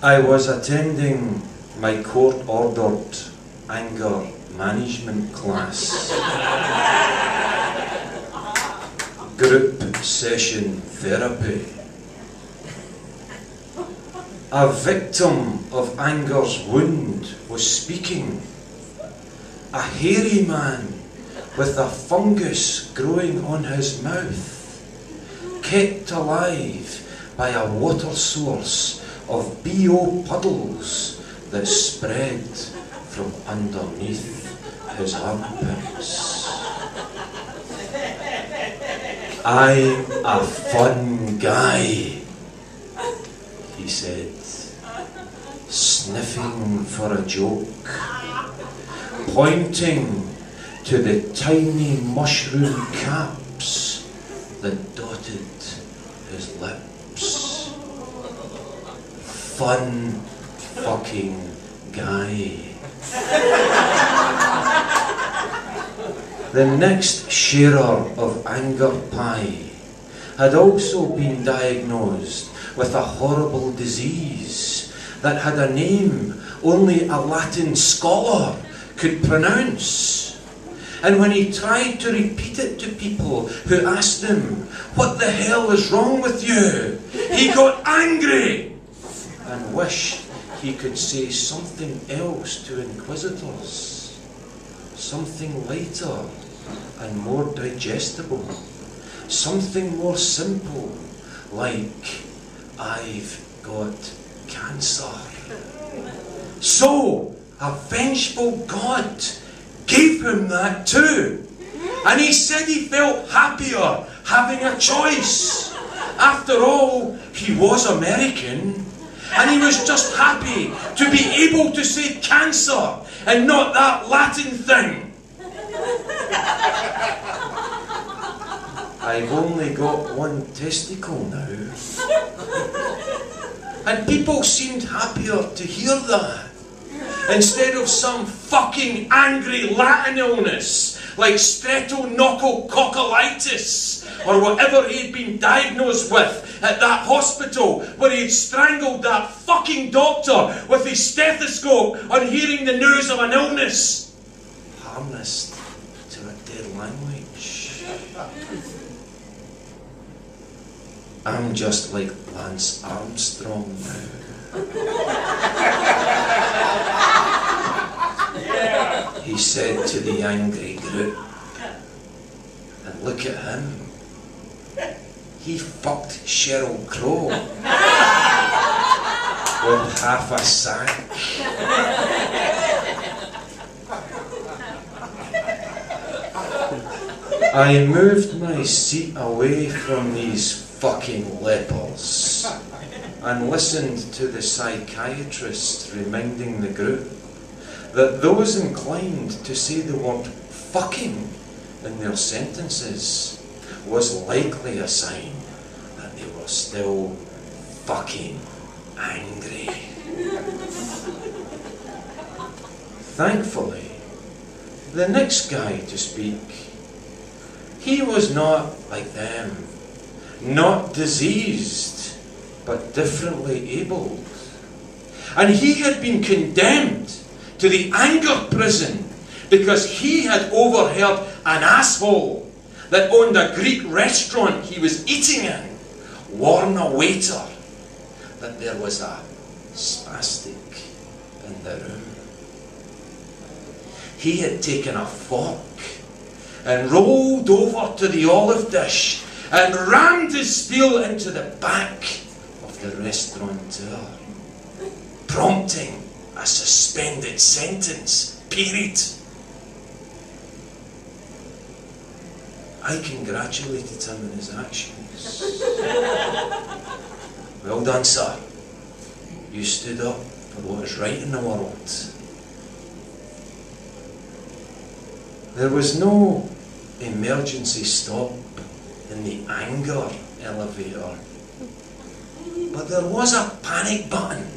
I was attending my court-ordered anger management class. Group session therapy. A victim of anger's wound was speaking. A hairy man with a fungus growing on his mouth, kept alive by a water source of BO puddles that spread from underneath his armpits. I'm a fun guy, he said, sniffing for a joke, pointing to the tiny mushroom caps that dotted his lips. Fun fucking guy. The next sharer of anger pie had also been diagnosed with a horrible disease that had a name only a Latin scholar could pronounce. And when he tried to repeat it to people who asked him, "What the hell is wrong with you?" he got angry and wished he could say something else to inquisitors. Something lighter and more digestible. Something more simple, like, "I've got cancer." So, a vengeful God gave him that too. And he said he felt happier having a choice. After all, he was American. And he was just happy to be able to say cancer and not that Latin thing. I've only got one testicle now. And people seemed happier to hear that. Instead of some fucking angry Latin illness like streptococcitis or whatever he'd been diagnosed with at that hospital where he'd strangled that fucking doctor with his stethoscope on hearing the news of an illness harnessed to a dead language. I'm just like Lance Armstrong now. He said to the angry group. And look at him. He fucked Sheryl Crow with half a sack. I moved my seat away from these fucking lepers and listened to the psychiatrist reminding the group that those inclined to say the word fucking in their sentences was likely a sign that they were still fucking angry. Thankfully, the next guy to speak, he was not like them, not diseased, but differently abled. And he had been condemned to the anger prison because he had overheard an asshole that owned a Greek restaurant he was eating in warn a waiter that there was a spastic in the room. He had taken a fork and rolled over to the olive dish and rammed his steel into the back of the restaurateur, prompting a suspended sentence, period. I congratulated him on his actions. Well done, sir. You stood up for what is right in the world. There was no emergency stop in the anger elevator, but there was a panic button.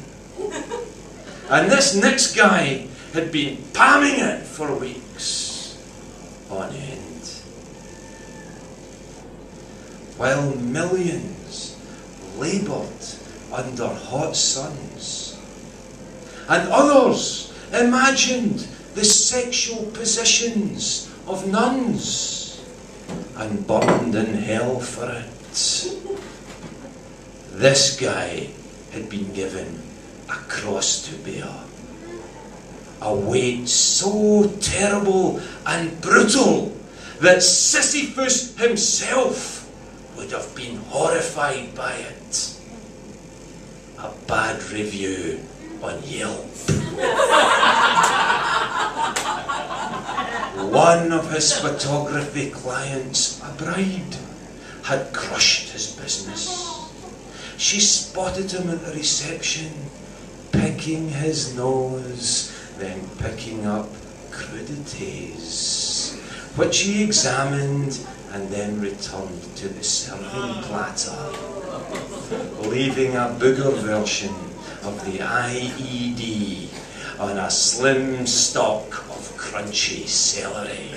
And this next guy had been palming it for weeks on end. While millions laboured under hot suns. And others imagined the sexual positions of nuns and burned in hell for it. This guy had been given a cross to bear, a weight so terrible and brutal that Sisyphus himself would have been horrified by it. A bad review on Yelp. One of his photography clients, a bride, had crushed his business. She spotted him at the reception, picking his nose, then picking up crudités, which he examined and then returned to the serving platter, leaving a booger version of the IED on a slim stalk of crunchy celery.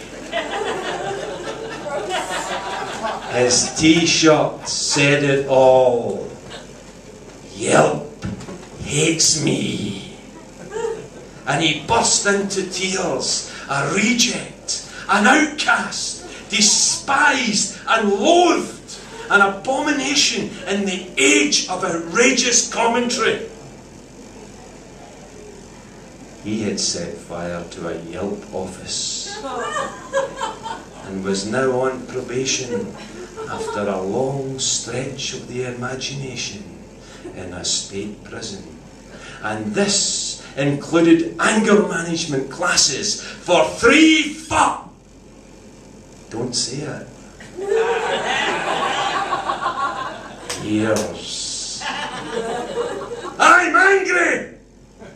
His t-shirt said it all. Yelp hates me. And he burst into tears, a reject, an outcast, despised and loathed, an abomination in the age of outrageous commentary. He had set fire to a Yelp office and was now on probation after a long stretch of the imagination in a state prison. And this included anger management classes for 3 don't say it. Years. I'm angry!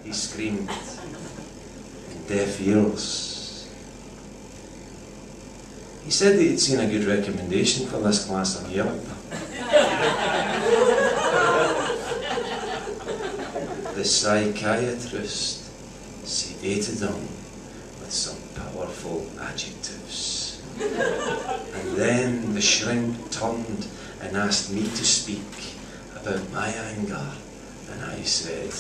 He screamed. Deaf ears. He said that he'd seen a good recommendation for this class on Yelp. The psychiatrist sedated him with some powerful adjectives. And then the shrink turned and asked me to speak about my anger, and I said,